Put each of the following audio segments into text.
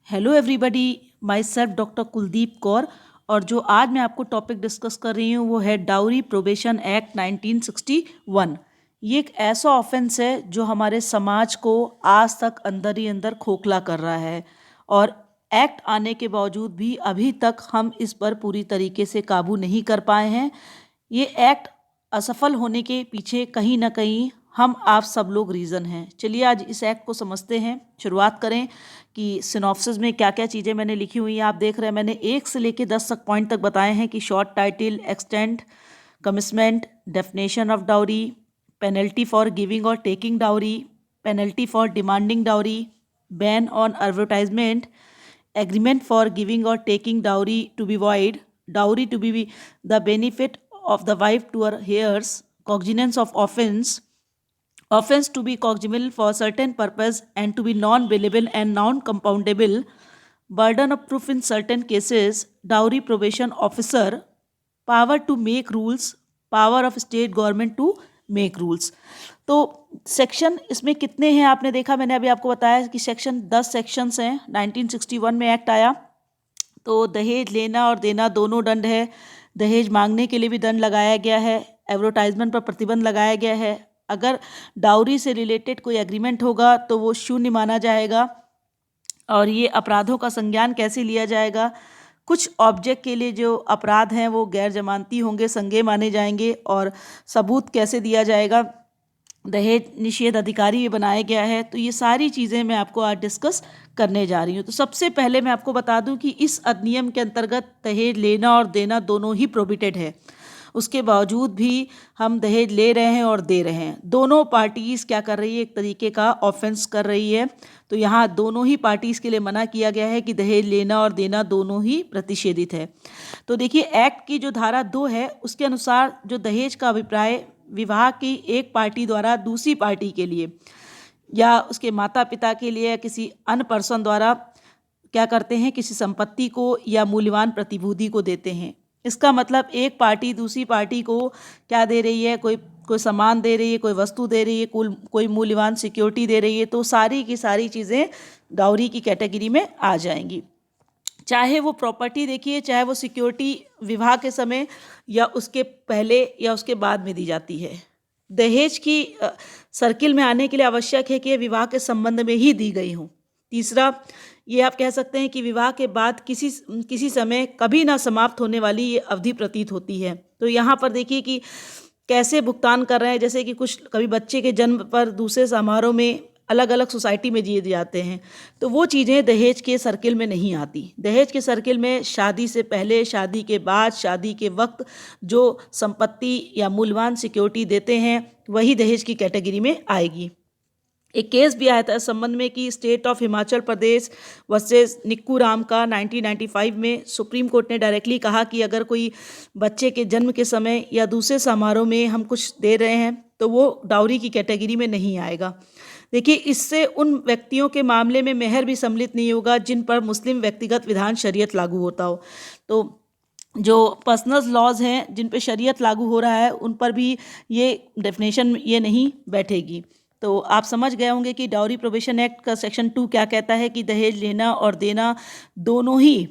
Hello everybody, my self doctor Kuldeep Kaur. और जो आज मैं आपको टॉपिक डिस्कस कर रही हूँ वो है डाउरी प्रोबेशन एक्ट 1961। ये एक ऐसा ऑफेंस है जो हमारे समाज को आज तक अंदर ही अंदर खोखला कर रहा है और एक्ट आने के बावजूद भी अभी तक हम इस पर पूरी तरीके से काबू नहीं कर पाए हैं। ये एक्ट असफल होने के पीछे कहीं ना कहीं हम आप सब लोग रीज़न हैं। चलिए आज इस एक्ट को समझते हैं। शुरुआत करें कि सिनॉप्सिस में क्या क्या चीज़ें मैंने लिखी हुई हैं। आप देख रहे हैं मैंने 1 से लेकर 10 तक पॉइंट तक बताए हैं कि short title, extent, commitment, definition of dowry, penalty for giving और taking dowry, penalty for demanding dowry, ban on advertisement, agreement for giving और taking dowry to be void, dowry to be the benefit of the wife to her heirs, cognizance of offense to be cognizable for certain purpose and to be non-bailable and non-compoundable, burden of proof in certain cases, dowry probation officer, power to make rules, power of state government to make rules। तो section इसमें कितने हैं आपने देखा, मैंने अभी आपको बताया कि सेक्शन 10 सेक्शंस हैं। 1961 में एक्ट आया तो दहेज लेना और देना दोनों दंड है। दहेज मांगने के लिए भी दंड लगाया गया है। एडवर्टाइजमेंट पर प्रतिबंध लगाया गया है। अगर डाउरी से रिलेटेड कोई एग्रीमेंट होगा तो वो शून्य माना जाएगा। और ये अपराधों का संज्ञान कैसे लिया जाएगा, कुछ ऑब्जेक्ट के लिए जो अपराध हैं वो गैर जमानती होंगे, संज्ञेय माने जाएंगे। और सबूत कैसे दिया जाएगा, दहेज निषेध अधिकारी भी बनाया गया है। तो ये सारी चीज़ें मैं आपको आज डिस्कस करने जा रही हूँ। तो सबसे पहले मैं आपको बता दूँ कि इस अधिनियम के अंतर्गत दहेज लेना और देना दोनों ही प्रोहिबिटेड है। उसके बावजूद भी हम दहेज ले रहे हैं और दे रहे हैं। दोनों पार्टीज़ क्या कर रही है, एक तरीके का ऑफेंस कर रही है। तो यहाँ दोनों ही पार्टीज़ के लिए मना किया गया है कि दहेज लेना और देना दोनों ही प्रतिषेधित है। तो देखिए एक्ट की जो धारा 2 है उसके अनुसार जो दहेज का अभिप्राय विवाह की एक पार्टी द्वारा दूसरी पार्टी के लिए या उसके माता पिता के लिए या किसी अन्य पर्सन द्वारा क्या करते हैं, किसी संपत्ति को या मूल्यवान प्रतिभूति को देते हैं। इसका मतलब एक पार्टी दूसरी पार्टी को क्या दे रही है, कोई सामान दे रही है, कोई वस्तु दे रही है, कोई मूल्यवान सिक्योरिटी दे रही है। तो सारी की सारी चीज़ें डाउरी की कैटेगरी में आ जाएंगी। चाहे वो प्रॉपर्टी देखिए, चाहे वो सिक्योरिटी विवाह के समय या उसके पहले या उसके बाद में दी जाती है। दहेज की सर्किल में आने के लिए आवश्यक है कि विवाह के संबंध में ही दी गई हो। तीसरा, ये आप कह सकते हैं कि विवाह के बाद किसी समय कभी ना समाप्त होने वाली ये अवधि प्रतीत होती है। तो यहाँ पर देखिए कि कैसे भुगतान कर रहे हैं। जैसे कि कुछ कभी बच्चे के जन्म पर दूसरे समारोह में अलग अलग सोसाइटी में दिए जाते हैं, तो वो चीज़ें दहेज के सर्किल में नहीं आती। दहेज के सर्किल में शादी से पहले, शादी के बाद, शादी के वक्त जो संपत्ति या मूल्यवान सिक्योरिटी देते हैं वही दहेज की कैटेगरी में आएगी। एक केस भी आया था इस संबंध में कि state of Himachal Pradesh versus निक्कू राम का 1995 में सुप्रीम कोर्ट ने डायरेक्टली कहा कि अगर कोई बच्चे के जन्म के समय या दूसरे समारोह में हम कुछ दे रहे हैं तो वो डाउरी की कैटेगरी में नहीं आएगा। देखिए, इससे उन व्यक्तियों के मामले में मेहर भी सम्मिलित नहीं होगा जिन पर मुस्लिम व्यक्तिगत विधान शरीयत लागू होता हो। तो जो पर्सनल लॉज हैं जिन पे शरीयत लागू हो रहा है उन पर भी ये डेफिनेशन ये नहीं बैठेगी। तो आप समझ गए होंगे कि डाउरी प्रोबेशन एक्ट का सेक्शन 2 क्या कहता है कि दहेज लेना और देना दोनों ही,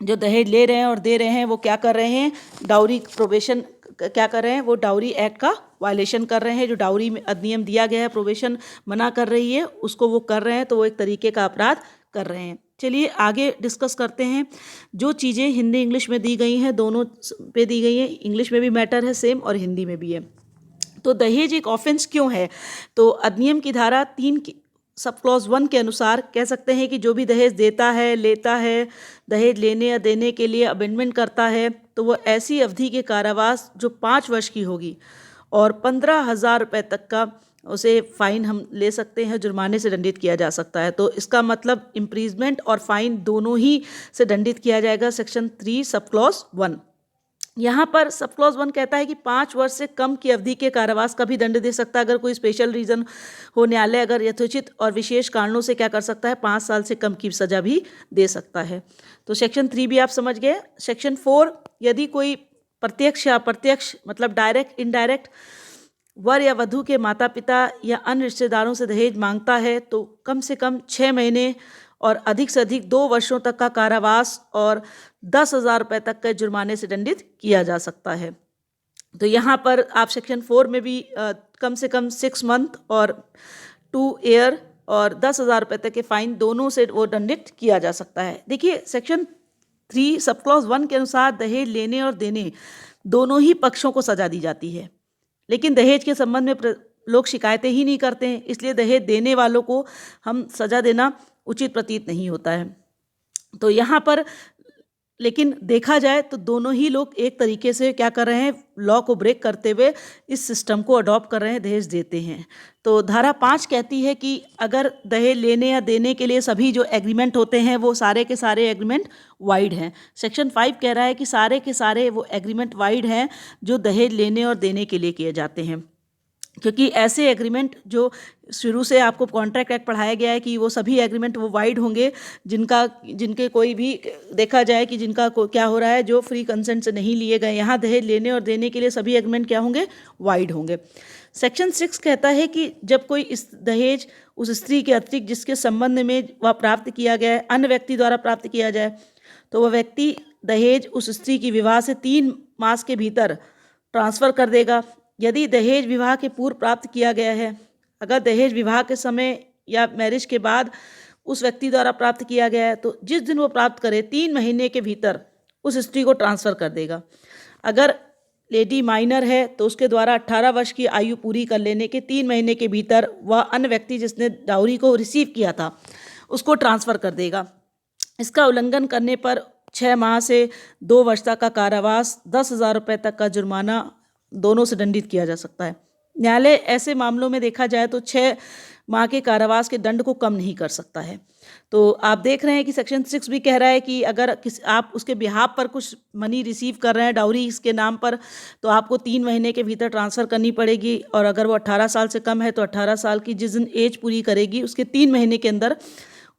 जो दहेज ले रहे हैं और दे रहे हैं वो क्या कर रहे हैं, डाउरी प्रोबेशन क्या कर रहे हैं, वो डाउरी एक्ट का वायलेशन कर रहे हैं। जो डाउरी में अधिनियम दिया गया है, प्रोबेशन मना कर रही है, उसको वो कर रहे हैं, तो वो एक तरीके का अपराध कर रहे हैं। चलिए आगे डिस्कस करते हैं। जो चीज़ें हिंदी इंग्लिश में दी गई हैं, दोनों पे दी गई हैं। इंग्लिश में भी मैटर है सेम और हिंदी में भी है। तो दहेज एक ऑफेंस क्यों है, तो अधिनियम की धारा 3 की सब क्लॉज 1 के अनुसार कह सकते हैं कि जो भी दहेज देता है, लेता है, दहेज लेने या देने के लिए अमेंडमेंट करता है, तो वो ऐसी अवधि के कारावास जो 5 वर्ष की होगी और 15,000 रुपये तक का उसे फाइन हम ले सकते हैं, जुर्माने से दंडित किया जा सकता है। तो इसका मतलब इम्प्रीजमेंट और फाइन दोनों ही से दंडित किया जाएगा। Section 3 sub clause 1। यहाँ पर सब क्लॉज 1 कहता है कि 5 वर्ष से कम की अवधि के कारावास का भी दंड दे सकता है। अगर कोई स्पेशल रीजन हो, न्यायालय अगर यथोचित और विशेष कारणों से क्या कर सकता है, 5 साल से कम की सजा भी दे सकता है। तो सेक्शन 3 भी आप समझ गए। सेक्शन 4, यदि कोई प्रत्यक्ष या अप्रत्यक्ष मतलब डायरेक्ट इनडायरेक्ट वर या वधू के माता पिता या अन्य रिश्तेदारों से दहेज मांगता है तो कम से कम 6 महीने और अधिक से अधिक 2 वर्षों तक का कारावास और 10,000 रुपये तक के जुर्माने से दंडित किया जा सकता है। तो यहाँ पर आप सेक्शन 4 में भी कम से कम 6 मंथ और 2 ईयर और 10,000 रुपये तक के फाइन दोनों से वो दंडित किया जा सकता है। देखिए सेक्शन 3 सब क्लॉज 1 के अनुसार दहेज लेने और देने दोनों ही पक्षों को सजा दी जाती है, लेकिन दहेज के संबंध में लोग शिकायतें ही नहीं करते हैं, इसलिए दहेज देने वालों को हम सजा देना उचित प्रतीत नहीं होता है। तो यहाँ पर लेकिन देखा जाए तो दोनों ही लोग एक तरीके से क्या कर रहे हैं, लॉ को ब्रेक करते हुए इस सिस्टम को अडॉप्ट कर रहे हैं, दहेज देते हैं। तो धारा 5 कहती है कि अगर दहेज लेने या देने के लिए सभी जो एग्रीमेंट होते हैं वो सारे के सारे एग्रीमेंट वाइड हैं। सेक्शन 5 कह रहा है कि सारे के सारे वो एग्रीमेंट वाइड हैं जो दहेज लेने और देने के लिए किए जाते हैं, क्योंकि ऐसे एग्रीमेंट जो शुरू से आपको कॉन्ट्रैक्ट एक्ट पढ़ाया गया है कि वो सभी एग्रीमेंट वो वाइड होंगे जिनके कोई भी देखा जाए कि जिनका क्या हो रहा है, जो फ्री कंसेंट से नहीं लिए गए। यहाँ दहेज लेने और देने के लिए सभी एग्रीमेंट क्या होंगे, वाइड होंगे। सेक्शन 6 कहता है कि जब कोई इस दहेज उस स्त्री के अतिरिक्त जिसके संबंध में वह प्राप्त किया गया है अन्य व्यक्ति द्वारा प्राप्त किया जाए, तो वह व्यक्ति दहेज उस स्त्री की विवाह से 3 मास के भीतर ट्रांसफ़र कर देगा। यदि दहेज विवाह के पूर्व प्राप्त किया गया है, अगर दहेज विवाह के समय या मैरिज के बाद उस व्यक्ति द्वारा प्राप्त किया गया है, तो जिस दिन वो प्राप्त करे 3 महीने के भीतर उस स्त्री को ट्रांसफ़र कर देगा। अगर लेडी माइनर है तो उसके द्वारा 18 वर्ष की आयु पूरी कर लेने के 3 महीने के भीतर वह अन्य व्यक्ति जिसने डाउरी को रिसीव किया था उसको ट्रांसफ़र कर देगा। इसका उल्लंघन करने पर 6 माह से 2 वर्ष तक का कारावास, 10,000 रुपये तक का जुर्माना दोनों से दंडित किया जा सकता है। न्यायालय ऐसे मामलों में देखा जाए तो 6 माह के कारावास के दंड को कम नहीं कर सकता है। तो आप देख रहे हैं कि सेक्शन 6 भी कह रहा है कि अगर आप उसके बिहाफ पर कुछ मनी रिसीव कर रहे हैं डाउरी इसके नाम पर, तो आपको 3 महीने के भीतर ट्रांसफ़र करनी पड़ेगी, और अगर वो 18 साल से कम है तो 18 साल की जिस दिन एज पूरी करेगी उसके 3 महीने के अंदर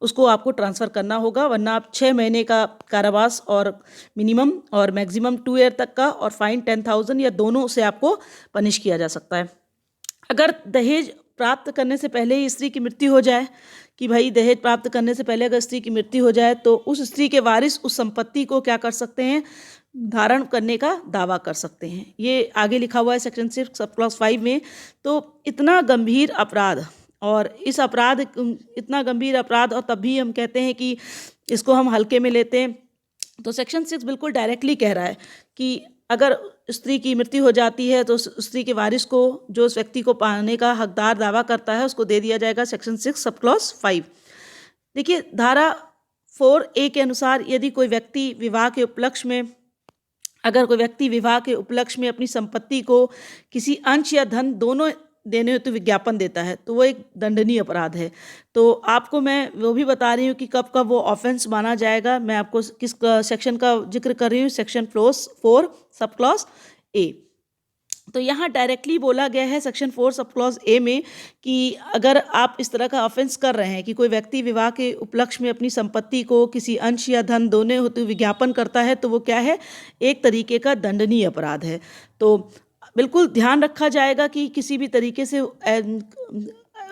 उसको आपको ट्रांसफ़र करना होगा, वरना आप 6 महीने का कारावास और मिनिमम और मैक्सिमम 2 ईयर तक का और फाइन 10,000 या दोनों से आपको पनिश किया जा सकता है। अगर दहेज प्राप्त करने से पहले ही स्त्री की मृत्यु हो जाए, कि भाई दहेज प्राप्त करने से पहले अगर स्त्री की मृत्यु हो जाए तो उस स्त्री के वारिस उस संपत्ति को क्या कर सकते हैं, धारण करने का दावा कर सकते हैं। ये आगे लिखा हुआ है सेक्शन 6 सब क्लॉज 5 में। तो इतना गंभीर अपराध और इस अपराध इतना गंभीर अपराध और तब भी हम कहते हैं कि इसको हम हल्के में लेते हैं, तो सेक्शन 6 बिल्कुल डायरेक्टली कह रहा है कि अगर स्त्री की मृत्यु हो जाती है तो उस स्त्री के वारिस को जो उस व्यक्ति को पाने का हकदार दावा करता है उसको दे दिया जाएगा, सेक्शन 6 सब क्लॉज 5। देखिए धारा 4A के अनुसार यदि कोई व्यक्ति विवाह के उपलक्ष्य में अपनी संपत्ति को किसी अंश या धन दोनों देने हेतु विज्ञापन देता है तो वो एक दंडनीय अपराध है। तो आपको मैं वो भी बता रही हूँ कि कब कब वो ऑफेंस माना जाएगा। मैं आपको किस सेक्शन का जिक्र कर रही हूँ, सेक्शन 4 सब क्लॉज A। तो यहाँ डायरेक्टली बोला गया है सेक्शन 4 सब क्लॉज A में कि अगर आप इस तरह का ऑफेंस कर रहे हैं कि कोई व्यक्ति विवाह के उपलक्ष्य में अपनी संपत्ति को किसी अंश या धन दोनों हेतु विज्ञापन करता है तो वो क्या है, एक तरीके का दंडनीय अपराध है। तो बिल्कुल ध्यान रखा जाएगा कि किसी भी तरीके से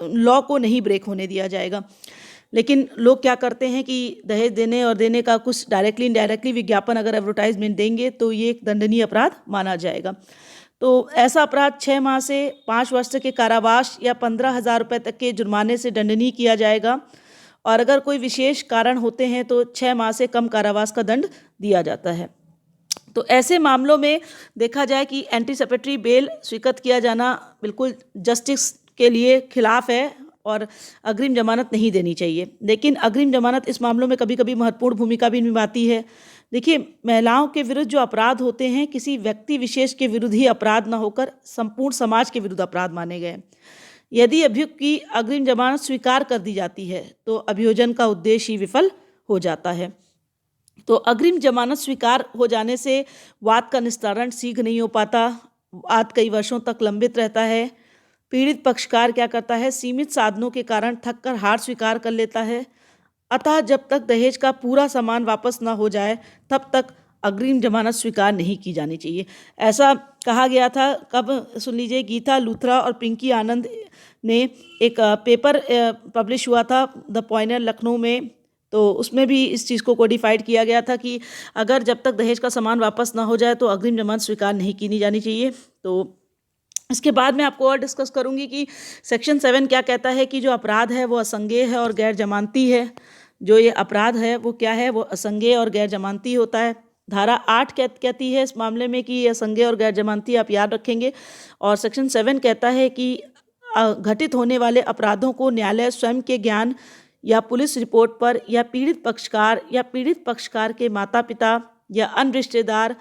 लॉ को नहीं ब्रेक होने दिया जाएगा। लेकिन लोग क्या करते हैं कि दहेज देने और देने का कुछ डायरेक्टली इनडायरेक्टली विज्ञापन अगर एडवर्टाइजमेंट देंगे तो ये एक दंडनीय अपराध माना जाएगा। तो ऐसा अपराध 6 माह से 5 वर्ष तक के कारावास या 15,000 रुपये तक के जुर्माने से दंडनीय किया जाएगा, और अगर कोई विशेष कारण होते हैं तो 6 माह से कम कारावास का दंड दिया जाता है। तो ऐसे मामलों में देखा जाए कि एंटीसिपेटरी बेल स्वीकृत किया जाना बिल्कुल जस्टिस के लिए खिलाफ है और अग्रिम जमानत नहीं देनी चाहिए। लेकिन अग्रिम जमानत इस मामलों में कभी कभी महत्वपूर्ण भूमिका भी निभाती है। देखिए महिलाओं के विरुद्ध जो अपराध होते हैं किसी व्यक्ति विशेष के विरुद्ध ही अपराध न होकर संपूर्ण समाज के विरुद्ध अपराध माने गए। यदि अभियुक्त की अग्रिम जमानत स्वीकार कर दी जाती है तो अभियोजन का उद्देश्य ही विफल हो जाता है। तो अग्रिम जमानत स्वीकार हो जाने से वाद का निस्तारण शीघ्र नहीं हो पाता, वाद कई वर्षों तक लंबित रहता है। पीड़ित पक्षकार क्या करता है, सीमित साधनों के कारण थककर हार स्वीकार कर लेता है। अतः जब तक दहेज का पूरा सामान वापस न हो जाए तब तक अग्रिम जमानत स्वीकार नहीं की जानी चाहिए। ऐसा कहा गया था, कब सुन लीजिए, गीता लूथरा और पिंकी आनंद ने एक पेपर पब्लिश हुआ था द पॉइनर लखनऊ में तो उसमें भी इस चीज़ को कोडिफाइड किया गया था कि अगर जब तक दहेज का सामान वापस ना हो जाए तो अग्रिम जमानत स्वीकार नहीं की जानी चाहिए। तो इसके बाद मैं आपको और डिस्कस करूंगी कि सेक्शन 7 क्या कहता है कि जो अपराध है वो असंज्ञेय है और गैर जमानती है। जो ये अपराध है वो क्या है, वो असंज्ञेय और गैर जमानती होता है। धारा 8 कहती है इस मामले में कि ये असंज्ञेय और गैर जमानती, आप याद रखेंगे। और सेक्शन 7 कहता है कि घटित होने वाले अपराधों को न्यायालय स्वयं के ज्ञान या पुलिस रिपोर्ट पर या पीड़ित पक्षकार के माता पिता या अन्य रिश्तेदार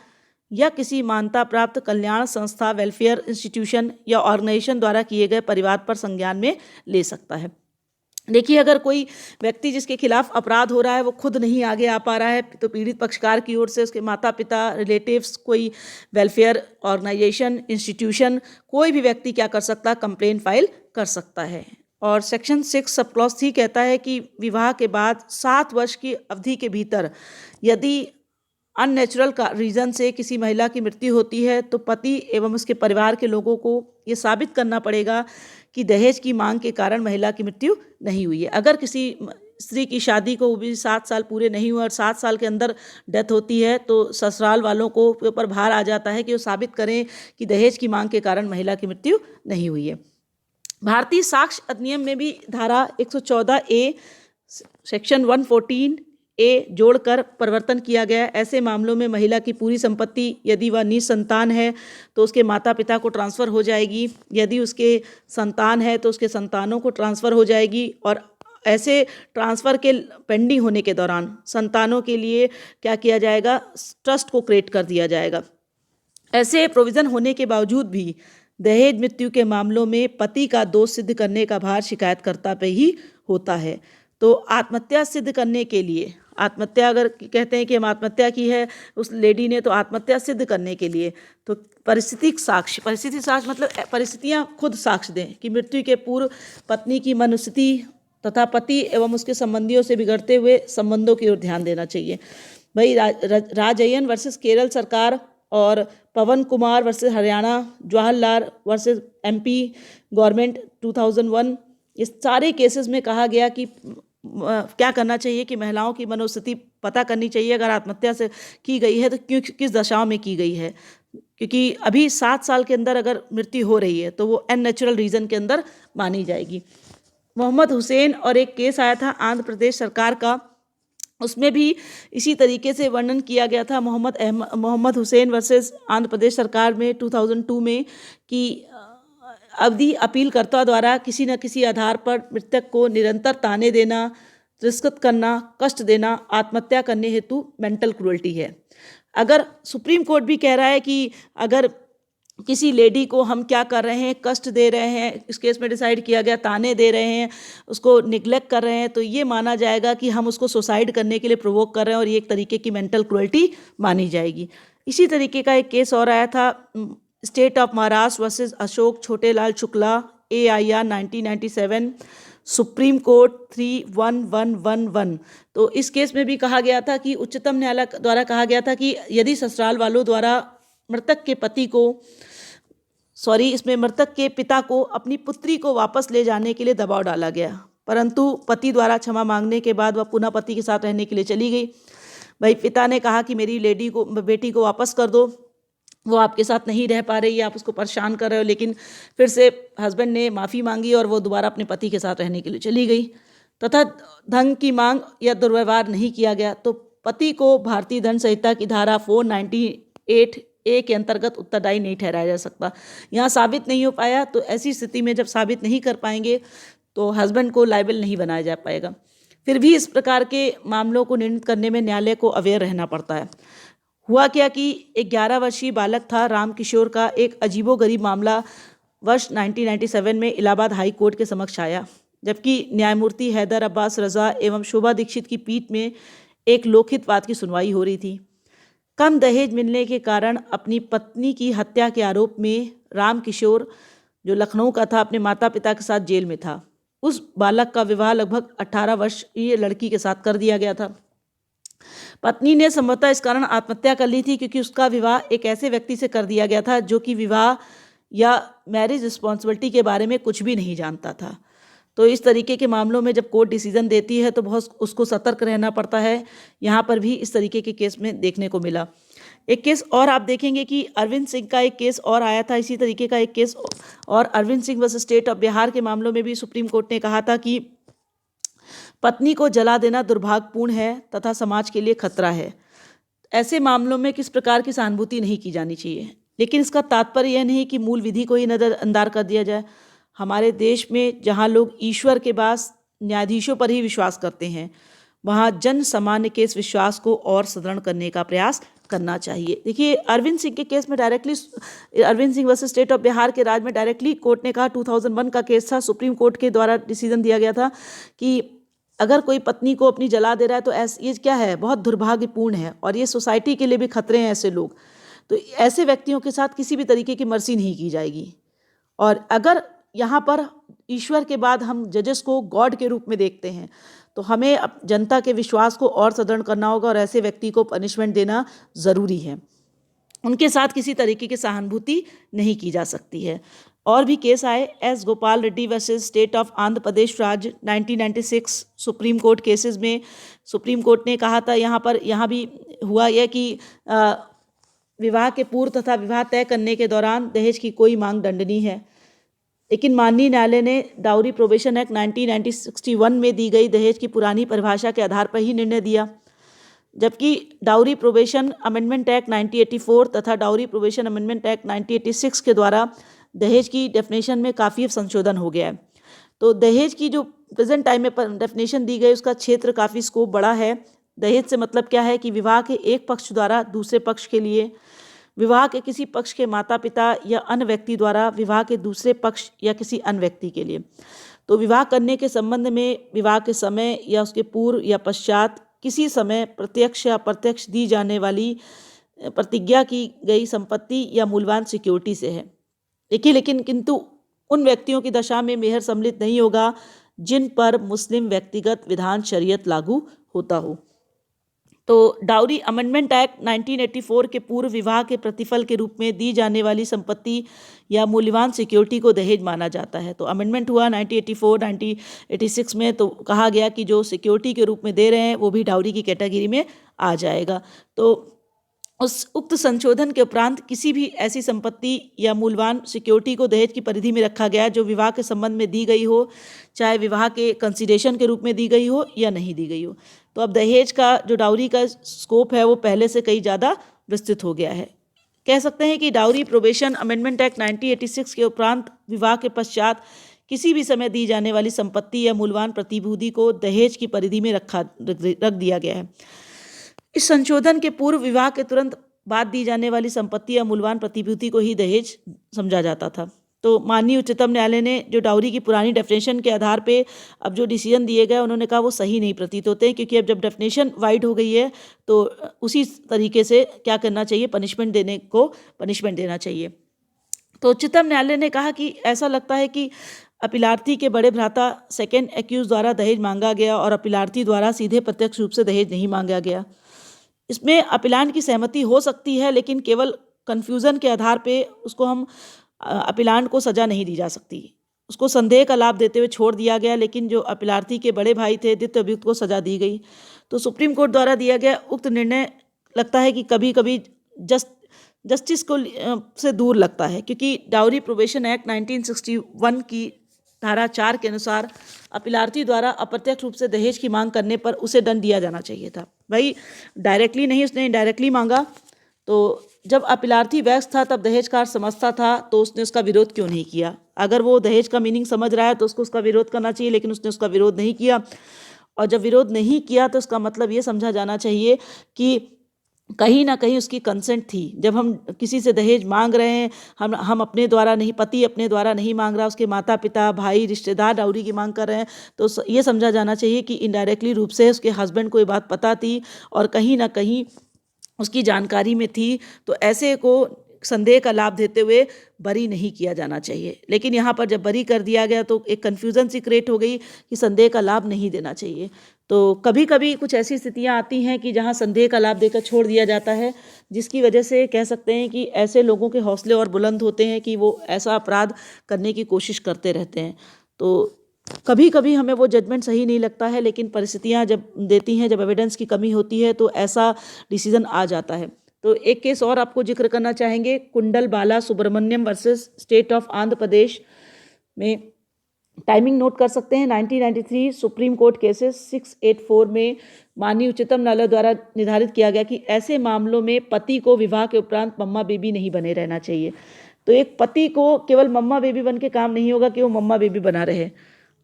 या किसी मान्यता प्राप्त कल्याण संस्था, वेलफेयर इंस्टीट्यूशन या ऑर्गेनाइजेशन द्वारा किए गए परिवाद पर संज्ञान में ले सकता है। देखिए, अगर कोई व्यक्ति जिसके खिलाफ अपराध हो रहा है वो खुद नहीं आगे आ पा रहा है तो पीड़ित पक्षकार की ओर से उसके माता पिता, रिलेटिव्स, कोई वेलफेयर ऑर्गेनाइजेशन, इंस्टीट्यूशन, कोई भी व्यक्ति क्या कर सकता है, कंप्लेन फाइल कर सकता है। और सेक्शन 6 सब क्लॉज 3 कहता है कि विवाह के बाद 7 वर्ष की अवधि के भीतर यदि अननेचुरल का रीज़न से किसी महिला की मृत्यु होती है तो पति एवं उसके परिवार के लोगों को ये साबित करना पड़ेगा कि दहेज की मांग के कारण महिला की मृत्यु नहीं हुई है। अगर किसी स्त्री की शादी को भी 7 साल पूरे नहीं हुए और 7 साल के अंदर डेथ होती है तो ससुराल वालों को ऊपर भार आ जाता है कि वो साबित करें कि दहेज की मांग के कारण महिला की मृत्यु नहीं हुई है। भारतीय साक्ष्य अधिनियम में भी धारा 114A सेक्शन 114A जोड़कर परिवर्तन किया गया। ऐसे मामलों में महिला की पूरी संपत्ति यदि वह निसंतान है तो उसके माता पिता को ट्रांसफ़र हो जाएगी, यदि उसके संतान है तो उसके संतानों को ट्रांसफ़र हो जाएगी। और ऐसे ट्रांसफ़र के पेंडिंग होने के दौरान संतानों के लिए क्या किया जाएगा, ट्रस्ट को क्रिएट कर दिया जाएगा। ऐसे प्रोविज़न होने के बावजूद भी दहेज मृत्यु के मामलों में पति का दोष सिद्ध करने का भार शिकायतकर्ता पे ही होता है। तो आत्महत्या सिद्ध करने के लिए, आत्महत्या अगर कहते हैं कि हम आत्महत्या की है उस लेडी ने, तो आत्महत्या सिद्ध करने के लिए तो परिस्थिति साक्ष्य मतलब परिस्थितियां खुद साक्ष्य दें कि मृत्यु के पूर्व पत्नी की मनोस्थिति तथा पति एवं उसके संबंधियों से बिगड़ते हुए संबंधों की ओर ध्यान देना चाहिए। भाई राजयन वर्सेस केरल सरकार और Pawan Kumar versus Haryana, Jawaharlal versus MP government 2001, इस सारे केसेस में कहा गया कि क्या करना चाहिए कि महिलाओं की मनोस्थिति पता करनी चाहिए। अगर आत्महत्या से की गई है तो किस दशाओं में की गई है, क्योंकि अभी 7 साल के अंदर अगर मृत्यु हो रही है तो वो अननेचुरल रीज़न के अंदर मानी जाएगी। मोहम्मद हुसैन और एक केस आया था आंध्र प्रदेश सरकार का, उसमें भी इसी तरीके से वर्णन किया गया था मोहम्मद हुसैन वर्सेस आंध्र प्रदेश सरकार में 2002 में कि अवधि अपीलकर्ता द्वारा किसी न किसी आधार पर मृतक को निरंतर ताने देना, तिरस्कृत करना, कष्ट देना आत्महत्या करने हेतु मेंटल क्रूअल्टी है। अगर सुप्रीम कोर्ट भी कह रहा है कि अगर किसी लेडी को हम क्या कर रहे हैं, कष्ट दे रहे हैं, इस केस में डिसाइड किया गया ताने दे रहे हैं, उसको निग्लेक्ट कर रहे हैं, तो ये माना जाएगा कि हम उसको सुसाइड करने के लिए प्रोवोक कर रहे हैं और ये एक तरीके की मेंटल क्रूअल्टी मानी जाएगी। इसी तरीके का एक केस और आया था state of Maharashtra versus Ashok Chhotelal Shukla, AIR 1997, supreme court 31111। तो इस केस में भी कहा गया था कि उच्चतम न्यायालय द्वारा कहा गया था कि यदि ससुराल वालों द्वारा मृतक के पिता को अपनी पुत्री को वापस ले जाने के लिए दबाव डाला गया, परंतु पति द्वारा क्षमा मांगने के बाद वह पुनः पति के साथ रहने के लिए चली गई। भाई पिता ने कहा कि मेरी बेटी को वापस कर दो, वो आपके साथ नहीं रह पा रही है, आप उसको परेशान कर रहे हो। लेकिन फिर से हस्बैंड ने माफ़ी मांगी और वो दोबारा अपने पति के साथ रहने के लिए चली गई तथा धन की मांग या दुर्व्यवहार नहीं किया गया तो पति को भारतीय दंड संहिता की धारा 498A के अंतर्गत उत्तरदायी नहीं ठहराया जा सकता। यहाँ साबित नहीं हो पाया तो ऐसी स्थिति में जब साबित नहीं कर पाएंगे तो हस्बैंड को लायबल नहीं बनाया जा पाएगा। फिर भी इस प्रकार के मामलों को निर्णित करने में न्यायालय को अवेयर रहना पड़ता है। हुआ क्या कि एक 11 वर्षीय बालक था राम किशोर का एक अजीबोगरीब मामला वर्ष 1997 में इलाहाबाद हाई कोर्ट के समक्ष आया, जबकि न्यायमूर्ति हैदर अब्बास रजा एवं शोभा दीक्षित की पीठ में एक लोकहित वाद की सुनवाई हो रही थी। कम दहेज मिलने के कारण अपनी पत्नी की हत्या के आरोप में राम किशोर, जो लखनऊ का था, अपने माता पिता के साथ जेल में था। उस बालक का विवाह लगभग 18 वर्षीय लड़की के साथ कर दिया गया था। पत्नी ने संभवतः इस कारण आत्महत्या कर ली थी क्योंकि उसका विवाह एक ऐसे व्यक्ति से कर दिया गया था जो कि विवाह या मैरिज रिस्पॉन्सिबिलिटी के बारे में कुछ भी नहीं जानता था। तो इस तरीके के मामलों में जब कोर्ट डिसीजन देती है तो बहुत उसको सतर्क रहना पड़ता है। यहाँ पर भी इस तरीके के केस में देखने को मिला। एक केस और आप देखेंगे कि अरविंद सिंह का एक केस और आया था, इसी तरीके का एक केस, और Arvind Singh versus state of Bihar के मामलों में भी सुप्रीम कोर्ट ने कहा था कि पत्नी को जला देना दुर्भाग्यपूर्ण है तथा समाज के लिए खतरा है। ऐसे मामलों में किस प्रकार की सहानुभूति नहीं की जानी चाहिए, लेकिन इसका तात्पर्य यह नहीं कि मूल विधि को ही नज़रअंदाज कर दिया जाए। हमारे देश में जहाँ लोग ईश्वर के बाद न्यायाधीशों पर ही विश्वास करते हैं, वहाँ जन सामान्य के इस विश्वास को और सुदृढ़ करने का प्रयास करना चाहिए। देखिए, अरविंद सिंह के केस में directly, Arvind Singh versus state of Bihar के राज में डायरेक्टली कोर्ट ने कहा, 2001 का केस था, सुप्रीम कोर्ट के द्वारा डिसीजन दिया गया था कि अगर कोई पत्नी को अपनी जला दे रहा है तो ये क्या है, बहुत दुर्भाग्यपूर्ण है और ये सोसाइटी के लिए भी खतरे हैं ऐसे लोग। तो ऐसे व्यक्तियों के साथ किसी भी तरीके की मर्सी नहीं की जाएगी। और अगर यहाँ पर ईश्वर के बाद हम जजेस को गॉड के रूप में देखते हैं तो हमें जनता के विश्वास को और सुदृढ़ करना होगा और ऐसे व्यक्ति को पनिशमेंट देना ज़रूरी है। उनके साथ किसी तरीके की सहानुभूति नहीं की जा सकती है। और भी केस आए, S Gopal Reddy versus state of Andhra Pradesh राज्य 1996 सुप्रीम कोर्ट केसेस में सुप्रीम कोर्ट ने कहा था, यहाँ भी हुआ यह कि विवाह के पूर्व तथा विवाह तय करने के दौरान दहेज की कोई मांग दंडनीय है। लेकिन माननीय न्यायालय ने डाउरी प्रोबेशन एक्ट 1961 में दी गई दहेज की पुरानी परिभाषा के आधार पर ही निर्णय दिया, जबकि डाउरी प्रोबेशन अमेंडमेंट एक्ट 1984 तथा डाउरी प्रोबेशन अमेंडमेंट एक्ट 1986 के द्वारा दहेज की डेफिनेशन में काफ़ी संशोधन हो गया है। तो दहेज की जो प्रेजेंट टाइम में डेफिनेशन दी गई उसका क्षेत्र काफ़ी स्कोप बड़ा है। दहेज से मतलब क्या है कि विवाह के एक पक्ष द्वारा दूसरे पक्ष के लिए, विवाह के किसी पक्ष के माता पिता या अन्य व्यक्ति द्वारा विवाह के दूसरे पक्ष या किसी अन्य व्यक्ति के लिए। तो विवाह करने के संबंध में विवाह के समय या उसके पूर्व या पश्चात किसी समय प्रत्यक्ष या अप्रत्यक्ष दी जाने वाली प्रतिज्ञा की गई संपत्ति या मूल्यवान सिक्योरिटी से है। देखिए, लेकिन किंतु उन व्यक्तियों की दशा में मेहर सम्मिलित नहीं होगा जिन पर मुस्लिम व्यक्तिगत विधान शरीयत लागू होता हो। तो डाउरी अमेंडमेंट एक्ट 1984 के पूर्व विवाह के प्रतिफल के रूप में दी जाने वाली संपत्ति या मूल्यवान सिक्योरिटी को दहेज माना जाता है। तो अमेंडमेंट हुआ 1986 में, तो कहा गया कि जो सिक्योरिटी के रूप में दे रहे हैं वो भी डाउरी की कैटेगरी में आ जाएगा। तो उस उक्त संशोधन के उपरांत किसी भी ऐसी संपत्ति या मूल्यवान सिक्योरिटी को दहेज की परिधि में रखा गया जो विवाह के संबंध में दी गई हो, चाहे विवाह के कंसिडरेशन के रूप में दी गई हो या नहीं दी गई हो। तो अब दहेज का जो डाउरी का स्कोप है वो पहले से कहीं ज़्यादा विस्तृत हो गया है। कह सकते हैं कि डाउरी प्रोबेशन अमेंडमेंट एक्ट 1986 के उपरांत विवाह के पश्चात किसी भी समय दी जाने वाली संपत्ति या मूल्यवान प्रतिभूति को दहेज की परिधि में रख दिया गया है। इस संशोधन के पूर्व विवाह के तुरंत बाद दी जाने वाली संपत्ति या मूल्यवान प्रतिभूति को ही दहेज समझा जाता था। तो माननीय उच्चतम न्यायालय ने जो डाउरी की पुरानी डेफिनेशन के आधार पे अब जो डिसीजन दिए गए उन्होंने कहा वो सही नहीं प्रतीत होते हैं, क्योंकि अब जब डेफिनेशन वाइड हो गई है तो उसी तरीके से क्या करना चाहिए, पनिशमेंट देना चाहिए। तो उच्चतम न्यायालय ने कहा कि ऐसा लगता है कि अपीलार्थी के बड़े भ्राता सेकेंड एक्यूज द्वारा दहेज मांगा गया और अपीलार्थी द्वारा सीधे प्रत्यक्ष रूप से दहेज नहीं मांगा गया। इसमें अपीलांट की सहमति हो सकती है, लेकिन केवल कन्फ्यूज़न के आधार पे उसको हम अपीलांट को सज़ा नहीं दी जा सकती। उसको संदेह का लाभ देते हुए छोड़ दिया गया, लेकिन जो अपीलार्थी के बड़े भाई थे द्वितीय अभियुक्त को सज़ा दी गई। तो सुप्रीम कोर्ट द्वारा दिया गया उक्त निर्णय लगता है कि कभी कभी जस्टिस को से दूर लगता है, क्योंकि डाउरी प्रोबेशन एक्ट 1961 की धारा 4 के अनुसार अपीलार्थी द्वारा अप्रत्यक्ष रूप से दहेज की मांग करने पर उसे दंड दिया जाना चाहिए था। भाई डायरेक्टली नहीं, उसने इनडायरेक्टली मांगा। तो जब अपीलार्थी वयस्क था तब दहेजकार समझता था तो उसने उसका विरोध क्यों नहीं किया। अगर वो दहेज का मीनिंग समझ रहा है तो उसको उसका विरोध करना चाहिए, लेकिन उसने उसका विरोध नहीं किया। और जब विरोध नहीं किया तो उसका मतलब ये समझा जाना चाहिए कि कहीं ना कहीं उसकी कंसेंट थी। जब हम किसी से दहेज मांग रहे हैं, हम अपने द्वारा नहीं, पति अपने द्वारा नहीं मांग रहा, उसके माता पिता भाई रिश्तेदार डाउरी की मांग कर रहे हैं, तो ये समझा जाना चाहिए कि इनडायरेक्टली रूप से उसके हस्बैंड को ये बात पता थी और कहीं ना कहीं उसकी जानकारी में थी। तो ऐसे को संदेह का लाभ देते हुए बरी नहीं किया जाना चाहिए। लेकिन यहाँ पर जब बरी कर दिया गया तो एक कन्फ्यूज़न सी क्रिएट हो गई कि संदेह का लाभ नहीं देना चाहिए। तो कभी कभी कुछ ऐसी स्थितियाँ आती हैं कि जहाँ संदेह का लाभ देकर छोड़ दिया जाता है, जिसकी वजह से कह सकते हैं कि ऐसे लोगों के हौसले और बुलंद होते हैं कि वो ऐसा अपराध करने की कोशिश करते रहते हैं। तो कभी कभी हमें वो जजमेंट सही नहीं लगता है, लेकिन परिस्थितियाँ जब देती हैं, जब एविडेंस की कमी होती है तो ऐसा डिसीजन आ जाता है। तो एक केस और आपको जिक्र करना चाहेंगे, Kundal Bala Subramaniam versus state of Andhra Pradesh में। टाइमिंग नोट कर सकते हैं, 1993 सुप्रीम कोर्ट केसेस 684 में माननीय उच्चतम न्यायालय द्वारा निर्धारित किया गया कि ऐसे मामलों में पति को विवाह के उपरांत मम्मा बेबी नहीं बने रहना चाहिए। तो एक पति को केवल मम्मा बेबी बन के काम नहीं होगा कि वो मम्मा बेबी बना रहे,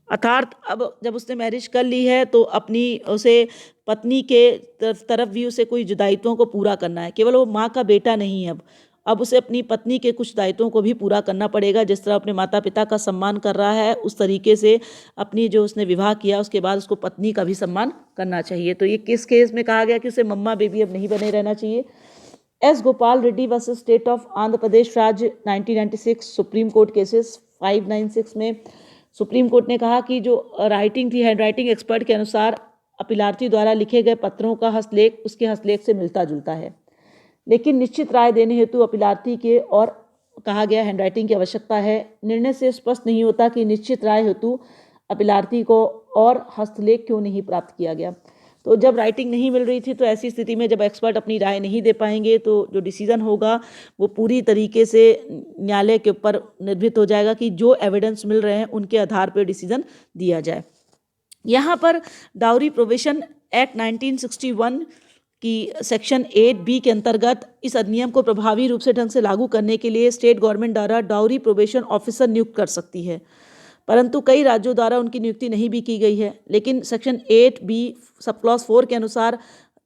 अर्थात अब जब उसने मैरिज कर ली है तो अपनी उसे पत्नी के तरफ भी उसे कोई दायित्वों को पूरा करना है। केवल वो माँ का बेटा नहीं है, अब उसे अपनी पत्नी के कुछ दायित्वों को भी पूरा करना पड़ेगा। जिस तरह अपने माता पिता का सम्मान कर रहा है, उस तरीके से अपनी जो उसने विवाह किया उसके बाद उसको पत्नी का भी सम्मान करना चाहिए। तो ये किस केस में कहा गया कि उसे मम्मा बेबी अब नहीं बने रहना चाहिए? S Gopal Reddy versus state of Andhra Pradesh राज्य 1996 सुप्रीम कोर्ट केसेस 596 में सुप्रीम कोर्ट ने कहा कि जो राइटिंग थी, हैंड राइटिंग एक्सपर्ट के अनुसार अपीलार्थी द्वारा लिखे गए पत्रों का हस्तलेख उसके हस्तलेख से मिलता जुलता है, लेकिन निश्चित राय देने हेतु अपीलार्थी के और कहा गया हैंड राइटिंग की आवश्यकता है। निर्णय से स्पष्ट नहीं होता कि निश्चित राय हेतु अपीलार्थी को और हस्तलेख क्यों नहीं प्राप्त किया गया। तो जब राइटिंग नहीं मिल रही थी तो ऐसी स्थिति में जब एक्सपर्ट अपनी राय नहीं दे पाएंगे तो जो डिसीजन होगा वो पूरी तरीके से न्यायालय के ऊपर निर्भर हो जाएगा कि जो एविडेंस मिल रहे हैं उनके आधार पर डिसीजन दिया जाए। यहाँ पर डाउरी प्रोविशन एक्ट 1961 की सेक्शन 8B के अंतर्गत इस अधिनियम को प्रभावी रूप से ढंग से लागू करने के लिए स्टेट गवर्नमेंट द्वारा डाउरी प्रोबेशन ऑफिसर नियुक्त कर सकती है, परंतु कई राज्यों द्वारा उनकी नियुक्ति नहीं भी की गई है। लेकिन सेक्शन 8B सब क्लॉज 4 के अनुसार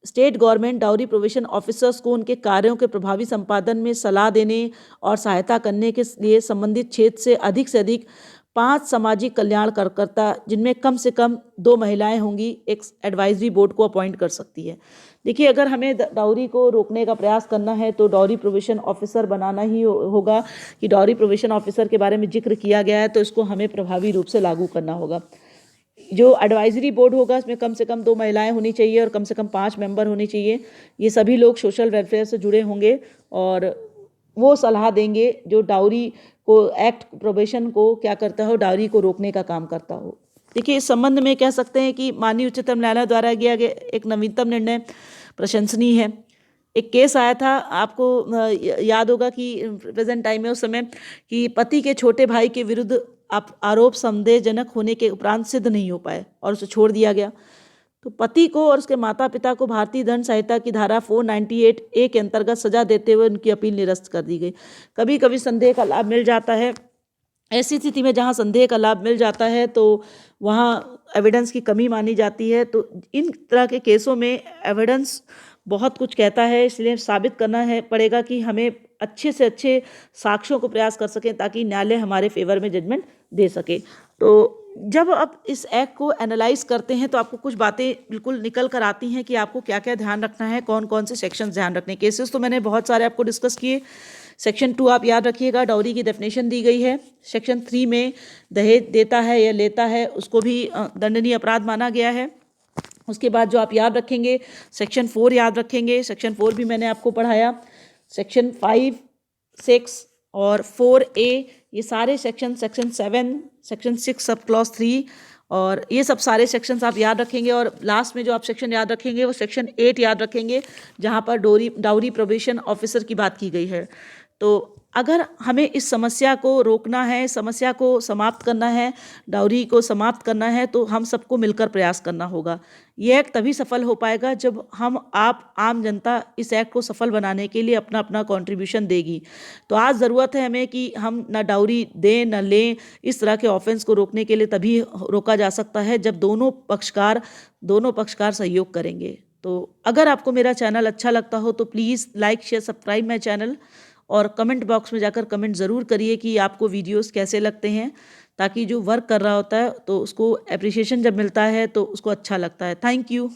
state government dowry provision officers को उनके कार्यों के प्रभावी संपादन में सलाह देने और सहायता करने के लिए संबंधित क्षेत्र से अधिक 5 सामाजिक कल्याण कार्यकर्ता, जिनमें कम से कम 2 महिलाएं होंगी, एक एडवाइजरी बोर्ड को अपॉइंट कर सकती है। देखिए, अगर हमें डाउरी को रोकने का प्रयास करना है तो डाउरी प्रोविशन ऑफिसर बनाना ही होगा कि डाउरी प्रोविशन ऑफिसर के बारे में जिक्र किया गया है तो इसको हमें प्रभावी रूप से लागू करना होगा। जो एडवाइजरी बोर्ड होगा इसमें कम से कम 2 महिलाएं होनी चाहिए और कम से कम 5 मेंबर होने चाहिए। ये सभी लोग सोशल वेलफेयर से जुड़े होंगे और वो सलाह देंगे जो डाउरी को एक्ट प्रोबेशन को क्या करता हो, डाउरी को रोकने का काम करता हो। देखिए, इस संबंध में कह सकते हैं कि माननीय उच्चतम न्यायालय द्वारा किया गया एक नवीनतम निर्णय प्रशंसनीय है। एक केस आया था, आपको याद होगा कि प्रेजेंट टाइम में उस समय कि पति के छोटे भाई के विरुद्ध आरोप संदेहजनक होने के उपरांत सिद्ध नहीं हो पाए और उसे छोड़ दिया गया। तो पति को और उसके माता पिता को भारतीय दंड संहिता की धारा 498A के अंतर्गत सजा देते हुए उनकी अपील निरस्त कर दी गई। कभी कभी संदेह का लाभ मिल जाता है। ऐसी स्थिति में जहाँ संदेह का लाभ मिल जाता है तो वहाँ एविडेंस की कमी मानी जाती है। तो इन तरह के केसों में एविडेंस बहुत कुछ कहता है, इसलिए साबित करना है पड़ेगा कि हमें अच्छे से अच्छे साक्ष्यों को प्रयास कर सकें ताकि न्यायालय हमारे फेवर में जजमेंट दे सके। तो जब आप इस एक्ट को एनालाइज करते हैं तो आपको कुछ बातें बिल्कुल निकल कर आती हैं कि आपको क्या क्या ध्यान रखना है, कौन कौन से सेक्शंस ध्यान रखने। केसेस तो मैंने बहुत सारे आपको डिस्कस किए। सेक्शन 2 आप याद रखिएगा, डाउरी की डेफिनेशन दी गई है। सेक्शन 3 में दहेज देता है या लेता है उसको भी दंडनीय अपराध माना गया है। उसके बाद जो आप याद रखेंगे, सेक्शन 4 याद रखेंगे। सेक्शन 4 भी मैंने आपको पढ़ाया। सेक्शन 5, 6 और 4A ये सारे सेक्शन 7, सेक्शन 6 सब क्लॉज 3 और ये सब सारे सेक्शंस आप याद रखेंगे। और लास्ट में जो आप सेक्शन याद रखेंगे वो सेक्शन 8 याद रखेंगे जहाँ पर डाउरी प्रोबेशन ऑफिसर की बात की गई है। तो अगर हमें इस समस्या को रोकना है, समस्या को समाप्त करना है, डाउरी को समाप्त करना है तो हम सबको मिलकर प्रयास करना होगा। ये एक्ट तभी सफल हो पाएगा जब हम आप आम जनता इस एक्ट को सफल बनाने के लिए अपना अपना कंट्रीब्यूशन देगी। तो आज ज़रूरत है हमें कि हम ना डाउरी दें ना लें। इस तरह के ऑफेंस को रोकने के लिए तभी रोका जा सकता है जब दोनों पक्षकार सहयोग करेंगे। तो अगर आपको मेरा चैनल अच्छा लगता हो तो please like share subscribe my channel और कमेंट बॉक्स में जाकर कमेंट ज़रूर करिए कि आपको वीडियोस कैसे लगते हैं, ताकि जो वर्क कर रहा होता है तो उसको एप्रिसिएशन जब मिलता है तो उसको अच्छा लगता है। Thank you.